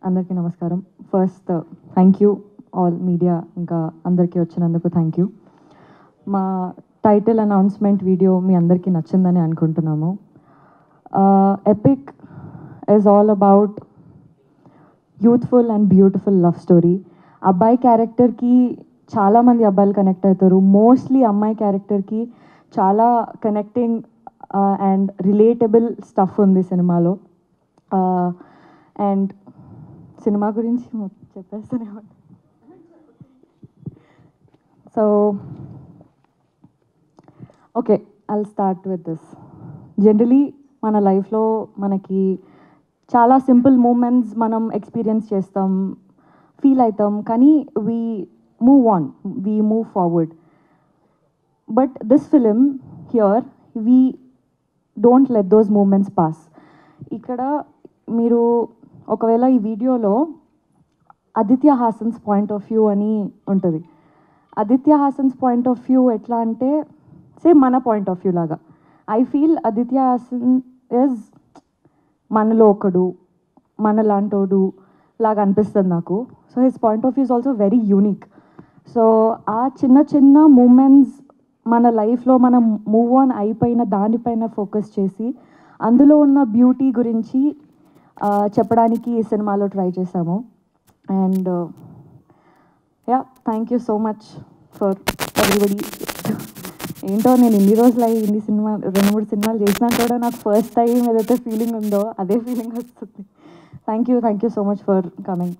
అందరికీ నమస్కారం. First thank you all media ఇంకా అందరికీ వచ్చినందుకు థ్యాంక్ యూ. మా టైటిల్ అనౌన్స్మెంట్ వీడియో మీ అందరికీ నచ్చిందని అనుకుంటున్నాము. Epic is all about youthful and beautiful love story. అబ్బాయి క్యారెక్టర్కి చాలామంది అబ్బాయిలు కనెక్ట్ అవుతారు. మోస్ట్లీ అమ్మాయి క్యారెక్టర్కి చాలా కనెక్టింగ్ అండ్ రిలేటబుల్ స్టఫ్ ఉంది సినిమాలో. అండ్ సినిమా గురించి చెప్పేస్తూనే ఉంటాను. So okay, I'll start with this. Generally మన లైఫ్లో మనకి చాలా సింపుల్ మూమెంట్స్ మనం ఎక్స్పీరియన్స్ చేస్తాం, ఫీల్ అవుతాం, కానీ we move on, we move forward. But this film here we don't let those moments pass. ఇక్కడ మీరు ఒకవేళ ఈ వీడియోలో Aditya Hassan's point of view అని ఉంటుంది. Aditya Hassan's point of view ఎట్లా అంటే సేమ్ మన పాయింట్ ఆఫ్ వ్యూ లాగా. I feel Aditya Hassan is మనలో ఒకడు, మనలాంటోడు లాగా అనిపిస్తుంది నాకు. So his point of view is also very unique. So ఆ చిన్న చిన్న మూమెంట్స్ మన లైఫ్లో మనం మూవ్ ఆన్ అయిపోయిన దానిపైన ఫోకస్ చేసి అందులో ఉన్న బ్యూటీ గురించి చెప్పడానికి ఈ సినిమాలో ట్రై చేశాము. And yeah, thank you so much for everybody. ఏంటో నేను ఇన్ని రోజులు అయ్యి ఇన్ని సినిమా 2-3 సినిమాలు చేసినా కూడా నాకు ఫస్ట్ టైం ఏదైతే ఫీలింగ్ ఉందో అదే ఫీలింగ్ వస్తుంది. Thank you so much for coming.